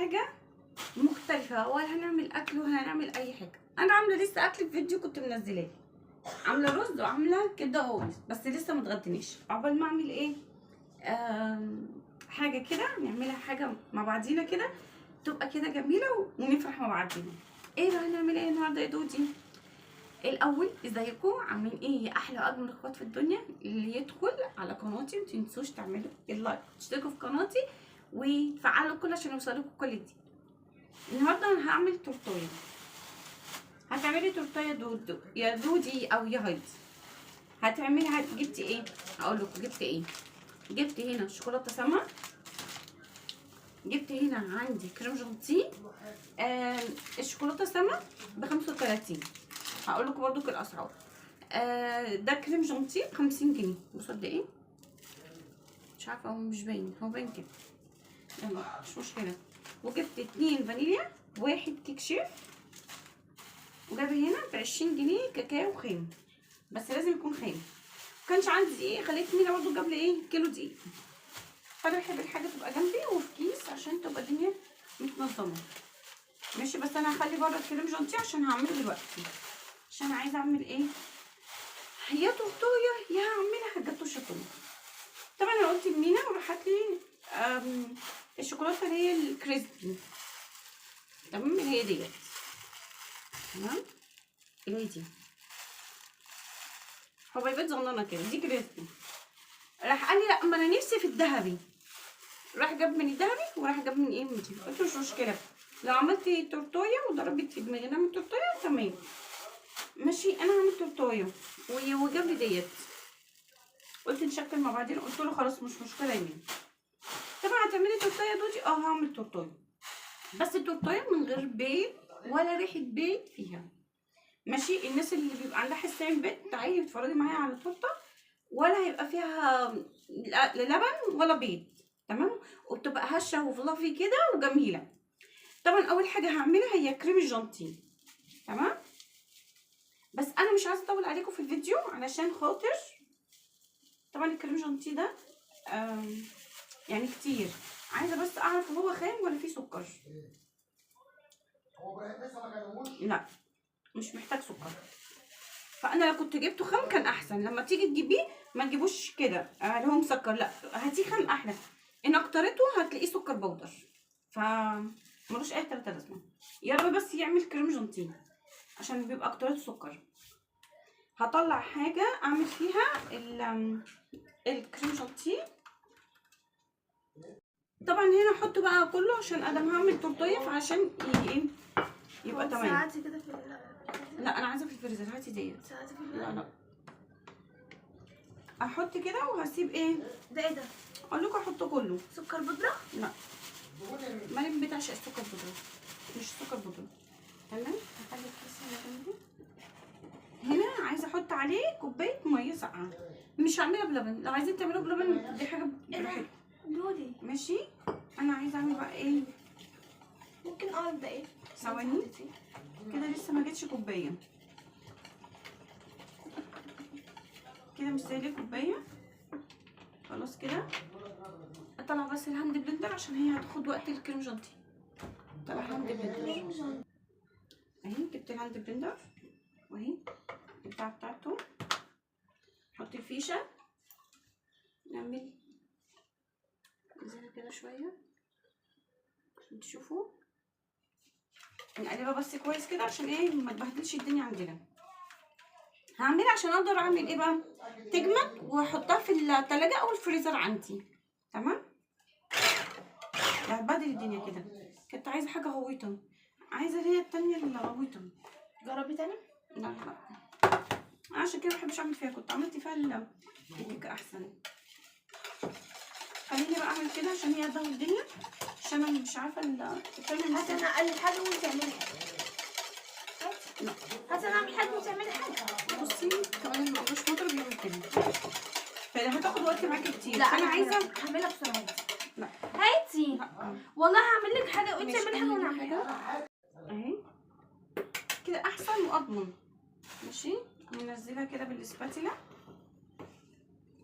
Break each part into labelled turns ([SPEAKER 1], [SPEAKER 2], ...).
[SPEAKER 1] حاجه مختلفه، ولا هنعمل اكل ولا هنعمل اي حاجه. انا عامله لسه اكل في فيديو كنت منزلاه، عامله رز وعامله كده اهو، بس لسه ما اتغديناش. عقبال ما اعمل ايه حاجه كده، نعملها حاجه مع بعضينا كده تبقى كده جميله ونفرح مع بعضينا. ايه بقى هنعمل ايه النهارده يا دودي؟ الاول ازيكم عاملين ايه يا احلى واجمل اخوات في الدنيا؟ اللي يدخل على قناتي متنسوش تعملوا اللايك، تشتركوا في قناتي وتفعلوا الكل عشان يوصلكوا كل جديد. النهارده انا هعمل تورتايه. هتعملي تورتايه يا دودي او يا هايدي. هتعملي جبتي ايه؟ هقول لكم جبت ايه. جبت هنا شوكولاته سما، جبت هنا عندي كريم جانتيه. الشوكولاته سما ب 35. هقول لكم برضو الاسعار. ده كريم جانتيه ب 50 جنيه. بصوا قد ايه، مش عارفه هو مش باين، هو باين كده، يلا مش مشكله. وجبت 2 فانيليا، 1 كيك شيف، وجاب هنا ب 20 جنيه كاكاو خام، بس لازم يكون خام. مكانش عندي دقيق، خليت مينا برضو جاب لي ايه كيلو دقيق. فانا بحب الحاجه تبقى جنبي وفي كيس عشان تبقى الدنيا متنظمه. ماشي، بس انا هخلي بره الكريم جانتيه عشان هعمله دلوقتي، عشان عايزه اعمل ايه، يا تورتايه يا هعملها جاتو شوكولاته. طبعا انا قلت لمينا وراحت لي الشوكولاته اللي هي الكريسبي، تمام، اللي هي ديت، تمام، اللي هي دي حبيبات صغننه كده، دي كريسبي. راح قال لي لا، ما انا نفسي في الذهبي. راح جاب من الذهبي وراح جاب من ايه، من دي. قلت له مش مشكله، لو عملتي تورتايه وضربت في دماغي نعمل تورتايه تمام. ماشي، انا هعمل تورتايه وجاب لي ديت. قلت نشكل مع بعضين، قلت له خلاص مش مشكله يا مين. طبعا هتعملي تورتايه دودي؟ هعمل تورتايه، بس التورتايه من غير بيض ولا ريحه بيض فيها. ماشي، الناس اللي بيبقى عندها حساسيه بيض تعالي اتفرجي معايا على تورته ولا هيبقى فيها لا لبن ولا بيض، تمام، وبتبقى هشه وفلافي كده وجميله. طبعا اول حاجه هعملها هي كريم الجانتيه، تمام، بس انا مش عايزه اطول عليكم في الفيديو علشان خاطر طبعا الكريم الجانتيه ده يعني كتير. عايزه بس اعرف هو خام ولا فيه سكر. لا مش محتاج سكر، فانا لو كنت جبته خام كان احسن. لما تيجي تجيبيه ما تجيبوش كده اللي هو مسكر، لا هاتيه خام احلى. ان اكترته هتلاقيه سكر بودر، ف ملوش اي تلاته لازمه. يا رب بس يعمل كريم جانتيه عشان بيبقى اكترته سكر. هطلع حاجه اعمل فيها الكريم جانتيه. طبعا هنا احط بقى كله عشان ادم هعمل تورتيه، فعشان ايه يبقى تمام.
[SPEAKER 2] ساعتي كده في
[SPEAKER 1] لا انا عايزه في الفريزر، هاتي ديت.
[SPEAKER 2] ساعتي في
[SPEAKER 1] لا احط كده وهسيب ايه
[SPEAKER 2] ده. ايه ده؟
[SPEAKER 1] اقول لكم احط كله.
[SPEAKER 2] سكر بودره؟
[SPEAKER 1] لا ما بتعشق السكر بودره، مش سكر بودره، تمام. هخلي الكيس اللي جنبي هنا، عايزه احط عليه كوبايه ميه ساقعه. مش هعملها بلبن، لو عايزين تعملوها بلبن دي حاجه براحتكم.
[SPEAKER 2] دودي
[SPEAKER 1] ماشي، انا عايزه اعمل بقى ايه،
[SPEAKER 2] ممكن ابدا ايه؟
[SPEAKER 1] ثواني كده، لسه ما جتش كوبايه كده، مش زي كوبايه. خلاص كده اطلع بس الهاند بلندر عشان هي هتاخد وقت الكريم جانتيه. طلع هاند بلندر اهي، جبت الهاند بلندر واهي البتاعه بتاعته. نحط الفيشه، نعمل ننزلها كده شويه عشان تشوفوا، نقلبها بس كويس كده عشان ايه ما تبهدلش الدنيا عندنا. هعملها عشان اقدر اعمل ايه بقى، تجمد واحطها في التلاجة او الفريزر عندي، تمام. هتبهدل الدنيا كده. كنت عايزه حاجه غويطه، عايزه اللي هي التانية اللي غويطه.
[SPEAKER 2] جربي تاني؟
[SPEAKER 1] لا عشان كده مبحبش اعمل فيها، كنت عملت فيها الكيكه احسن. خليني بقى اعمل كده عشان هي هتبهدل الدنيا، عشان انا مش عارفه التانية.
[SPEAKER 2] هات انا اقلب حاجه وانت تعملي حاجه.
[SPEAKER 1] لا
[SPEAKER 2] هات انا اعمل حاجه وانت تعملي حاجه.
[SPEAKER 1] بصي كمان اللي مش مضرب بيعمل كده، فهتاخد وقت معاكي كتير.
[SPEAKER 2] لا
[SPEAKER 1] فانا عايزه
[SPEAKER 2] هعملها بسرعه.
[SPEAKER 1] لا
[SPEAKER 2] هاتي
[SPEAKER 1] لا
[SPEAKER 2] والله هعمل لك حاجه وانت
[SPEAKER 1] ماشي،
[SPEAKER 2] تعملي حاجه وانا اعملها.
[SPEAKER 1] اهي كده احسن واضمن. ماشي، ننزلها كده بالسباتيلا،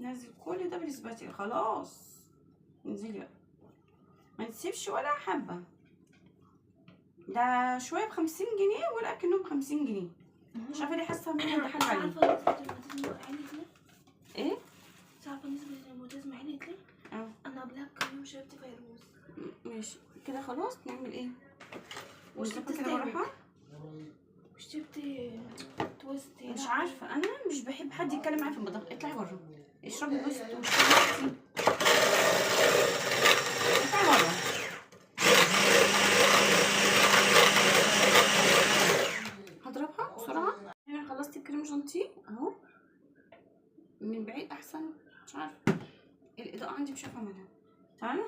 [SPEAKER 1] ننزل كل ده بالسباتيلا. خلاص انزلي بقى، ما نسيبش ولا حبه. ده شويه ب50 جنيه ولكنه ب50 جنيه. مش عارفه ليه حاسه ان انا ضحك عليه.
[SPEAKER 2] عارفه نسبة الموتيزم عليت ليه؟
[SPEAKER 1] ايه؟
[SPEAKER 2] عارفه نسبة الموتيزم عليت ليه؟
[SPEAKER 1] اه
[SPEAKER 2] انا قبلها بكام يوم شربت فيروز.
[SPEAKER 1] ماشي كده خلاص. نعمل ايه؟
[SPEAKER 2] وشربت
[SPEAKER 1] نظبط كده
[SPEAKER 2] ستيريك.
[SPEAKER 1] بالراحه.
[SPEAKER 2] وشربت تويست.
[SPEAKER 1] مش عارفه، انا مش بحب حد يتكلم معايا في المطبخ. اطلعي بره، اشربي بس واشربي. اطلعي بره. هضربها بسرعه. انا خلصت الكريم جانتيه اهو. من بعيد احسن. مش عارفه الاضاءه عندي مش شايفه منها. تمام.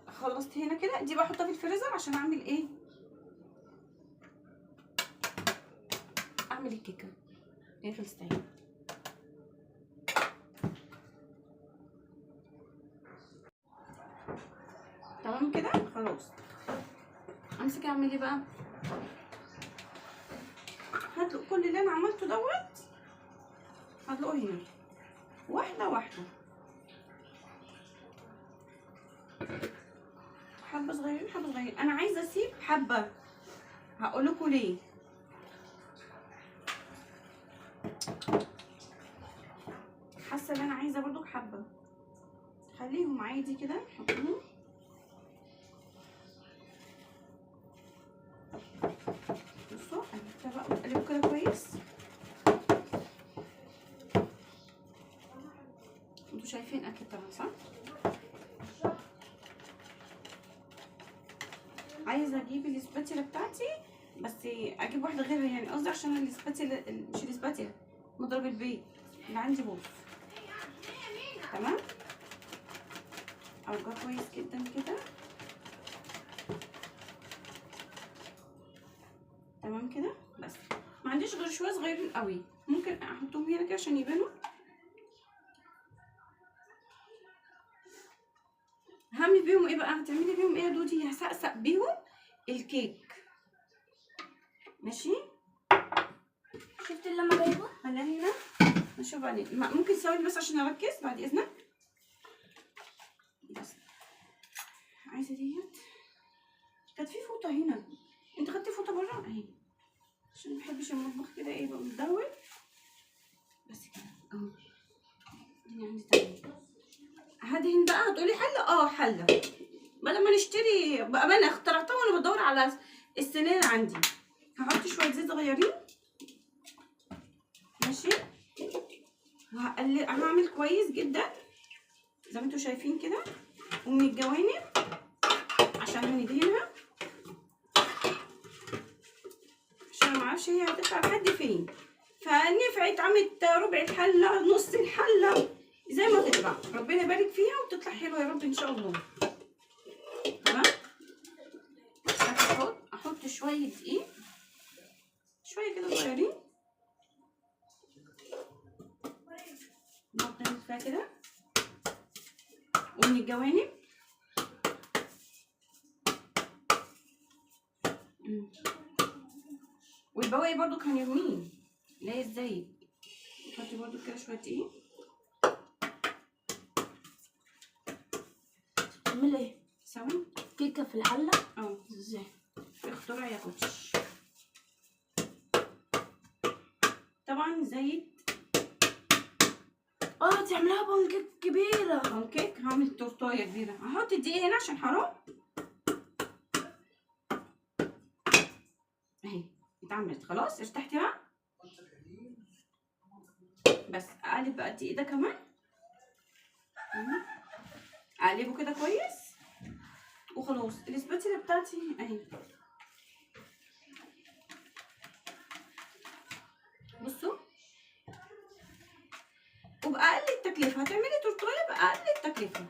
[SPEAKER 1] خلصت هنا كده. دي بحطها في الفريزر عشان اعمل ايه؟ اعمل الكيكه. هي خلصت اهي. تمام كده خلاص. امسك اعمل ايه بقى؟ هدلق كل اللي انا عملته دوت. هدلقه هنا واحده واحده. حبه صغيرين حبه صغيرين. انا عايزه اسيب حبه. هقول لكم ليه. حاسه ان انا عايزه برضو حبه. خليهم عادي كده. حطهم. بصوا انا بقى بقلب كده كويس. انتوا شايفين اكيد طبعا صح؟ عايزه اجيب الاسباتيلا بتاعتي بس اجيب واحده غيرها، يعني قصدي عشان الاسباتيلا مش الاسباتيلا مضرب البيت اللي عندي بوظ. تمام. ارجع كويس جدا كده. تمام كده. بس ما عنديش غير شويه صغيرين قوي. ممكن احطهم هنا كده عشان يبانوا. هعمل بيهم ايه بقى؟ هتعملي بيهم ايه يا دودي؟ هسقسق بيهم الكيك. ماشي.
[SPEAKER 2] شفت اللي انا جايبه؟
[SPEAKER 1] خليها هنا. نشوف بعدين. ممكن ثواني بس عشان اركز بعد اذنك. بس عايزه ديت. كانت في فوطه هنا. انت خدتي فوطه بره اهي عشان ما بحبش المطبخ كده ايه يبقى متدور. بس كده اهو. دي عندي تاني. هدهن بقى. هتقولي حله؟ حله. بدل ما نشتري بقى انا اخترعتها وانا بدور على السنين عندي. هحط شويه زيت صغيرين. ماشي. هعمل كويس جدا زي ما انتوا شايفين كده. ومن الجوانب عشان هندهنها. عشان معرفش هي هتطلع لحد فين. فنفعت عملت ربع الحله نص الحله زي ما تطلع. ربنا يبارك فيها وتطلع حلوه يا رب ان شاء الله. تمام. احط شويه دقيق. شويه كده صغيرين. نحط فيها كده. ومن الجوانب والبواقي برضو كان يرمين. لا ازاي؟ نحط برضو كده شويه دقيق.
[SPEAKER 2] تعمل ايه؟
[SPEAKER 1] ثواني.
[SPEAKER 2] كيكه في الحله؟
[SPEAKER 1] ازاي؟ اخترع يا كوتش. طبعا زيت.
[SPEAKER 2] تعملها بانكيك كبيره.
[SPEAKER 1] بانكيك. هعمل تورتايه كبيره. هحط الدقيق هنا عشان حرام. اهي اتعملت خلاص. ارتحتي بقى. بس اقلب بقى الدقيق ده كمان. اقلبه كده كويس وخلاص. الاسباتيلا بتاعتي اهي. بصوا. وبأقل التكلفة هتعملي تورتايه بأقل التكلفة.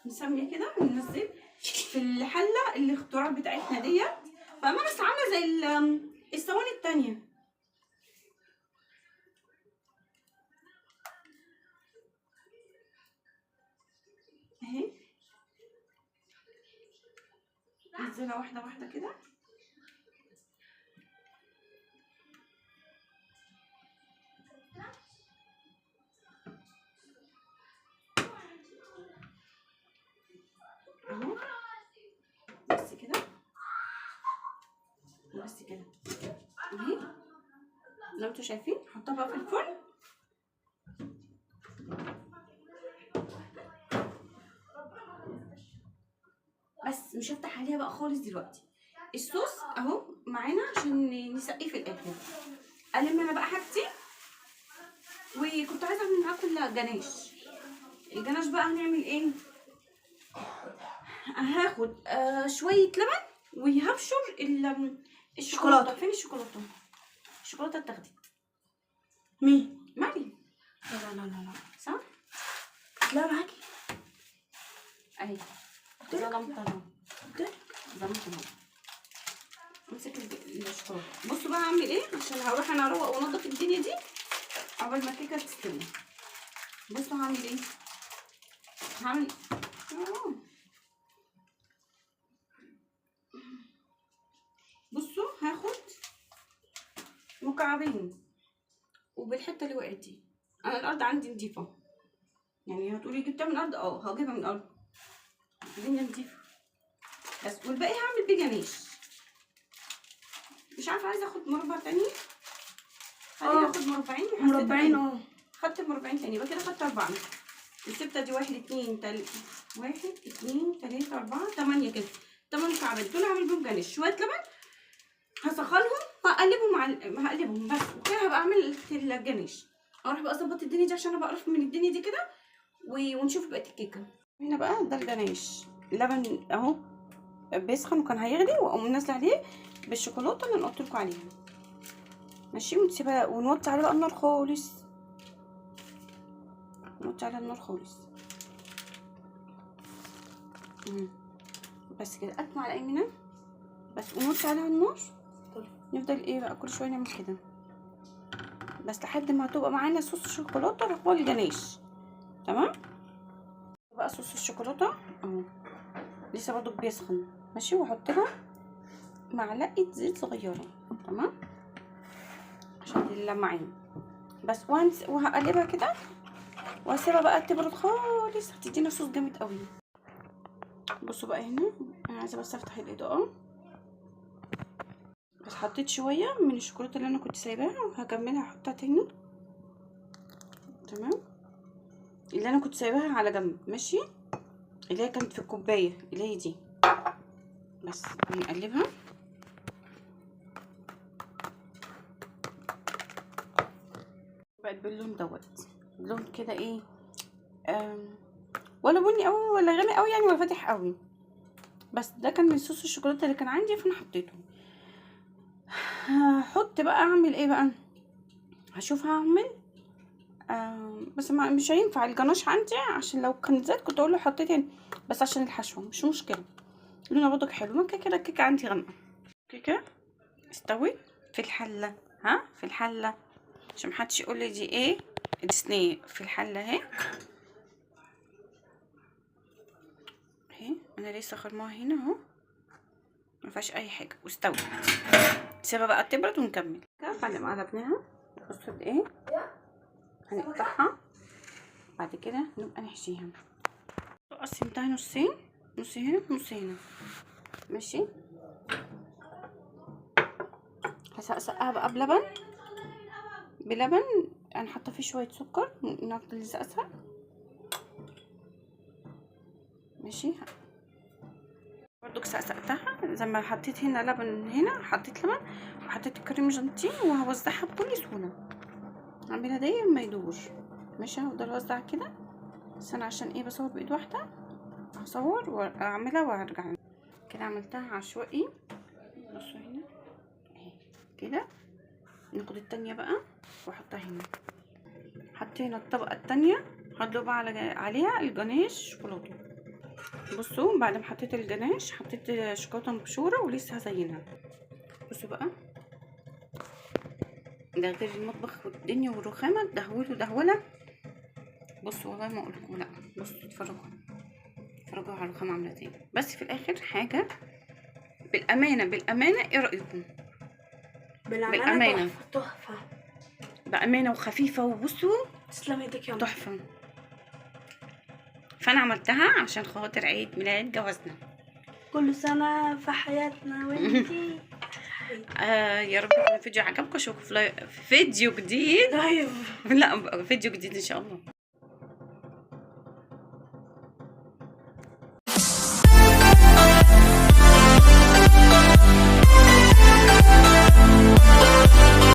[SPEAKER 1] نسمي كده وننزل في الحلة الاختراع بتاعتنا ديت. فأنا بس عاملة زي الصواني التانية اهي. ننزلها واحدة واحدة كده. اهو. بس كده. انتوا شايفين. هحطها بقى في الفرن. بس مش هفتح عليها بقى خالص دلوقتي. الصوص اهو معانا عشان نسقيه في الاخر. الم انا بقى حاجتي. وكنت عايزه اعمل معاكم جناش. الجناش بقى هنعمل ايه؟ هاخد شويه لبن وهبشر الشوكولاته. فين الشوكولاته؟ الشوكولاته اتاخدت.
[SPEAKER 2] مين؟
[SPEAKER 1] مريم.
[SPEAKER 2] لا لا لا لا
[SPEAKER 1] صح؟
[SPEAKER 2] لا معاكي.
[SPEAKER 1] اهي ظلمتها.
[SPEAKER 2] قلتلك.
[SPEAKER 1] امسك الشوكولاته. بصوا بقى هعمل ايه عشان هروح انا اروق وانضف الدنيا دي عقبال ما الكيكه تستوي. بصوا هعمل ايه. هعمل بصوا هاخد مكعبين وبالحته اللي وقعت دي. انا الارض عندي نضيفه، يعني هتقولي جبتها من الارض، هجيبها من الارض. الدنيا نضيفه بس. والباقي هعمل بيه جناش. مش عارفه عايزه اخد مربع تاني. خليني اخد مربعين.
[SPEAKER 2] مربعين.
[SPEAKER 1] خدت مربعين تاني. يبقى كده خدت 4. السبته دي 1 2 3 1 2 3 4 8 كده. 8 مكعبات دول هعمل بيهم جناش. شويه لبن هسخنهم هقلبهم بس. وكده هبقى اعمل الجناش. اروح بقى اظبط الدنيا دي عشان انا بقرف من الدنيا دي كده. ونشوف بقيه الكيكه. هنا بقى ده الجناش. اللبن اهو بيسخن وكان هيغلي، واقوم نازله عليه بالشوكولاته اللي انا قلت لكم عليها. ماشي. ونسيبها ونوطي عليه بقى النار خالص. نوطي عليها النار خالص. بس كده. اكمل على يمينه بس ونوطي عليها النار. نفضل ايه بقى كل شويه نعمل كده بس لحد ما هتبقى معانا صوص الشوكولاته اللي هو الجناش. تمام. بقى صوص الشوكولاته اهو لسه برضو بيسخن. ماشي. واحط لها معلقه زيت صغيره. تمام عشان اللمعين بس. وهقلبها كده وهسيبها بقى تبرد خالص. هتدينا صوص جامد قوي. بصوا بقى هنا انا عايزه بس افتح الاضاءه. بس حطيت شويه من الشوكولاته اللي انا كنت سايباها وهكملها احطها تاني. تمام. اللي انا كنت سايباها على جنب. ماشي. اللي هي كانت في الكوبايه اللي هي دي. بس هنقلبها. بقت باللون دوت. لون كده ايه ولا بني قوي ولا غامق قوي يعني ولا فاتح قوي. بس ده كان من صوص الشوكولاته اللي كان عندي فانا حطيته. هحط بقى اعمل ايه بقى. هشوف هعمل بس مش هينفع الجناش عندي عشان لو كان زاد كنت اقول له حطيت هنا. بس عشان الحشو مش مشكله. لونها برضك حلو. ما كده الكيكه عندي غامقه. كيكه استوت في الحله. في الحله عشان محدش يقول لي دي ايه. دي صينيه في الحله اهي. انا لسه خرماها هنا اهو ما فيهاش اي حاجه واستوت. سيبها بقى تبرد ونكمل. بعد ما قلبناها بصوا قد ايه. هنقطعها بعد كده نبقى نحشيها. قسمتها نصين. نص هنا نص هنا. ماشي. هسقسقها بقى بلبن. انا حاطه فيه شويه سكر نفضل نسقسق. ماشي. برضو سقسقتها زي ما حطيت هنا لبن. هنا حطيت لبن وحطيت كريم جانتيه وهوزعها بكل سهوله. اعملها دايما ما يدور. ماشي. هفضل اوزع كده بس انا عشان ايه بصور بايد واحده. هصور واعملها وارجع كده. عملتها عشوائي. بصوا هنا اهي كده. ناخد التانية بقى واحطها هنا. حطينا الطبقه التانية هضرب عليها الجناش شوكولاته. بصوا بعد ما حطيت الجناش حطيت شوكولاته مبشوره ولسه هزينها. بصوا بقى ده غير المطبخ والدنيا والرخامه دهوله. بصوا والله ما اقولكم لا. بصوا اتفرجوا على الرخامه عامله ازاي. بس في الاخر حاجه بالامانه ايه رايكم؟ بالامانه
[SPEAKER 2] تحفه.
[SPEAKER 1] بامانه وخفيفه. وبصوا
[SPEAKER 2] تسلم ايدك يا
[SPEAKER 1] تحفه. فانا عملتها عشان خاطر عيد ميلاد جوازنا.
[SPEAKER 2] كل سنه في حياتنا وانتي
[SPEAKER 1] يا رب يكون الفيديو عجبكم. اشوفكم في فيديو جديد.
[SPEAKER 2] طيب
[SPEAKER 1] لا، فيديو جديد ان شاء الله.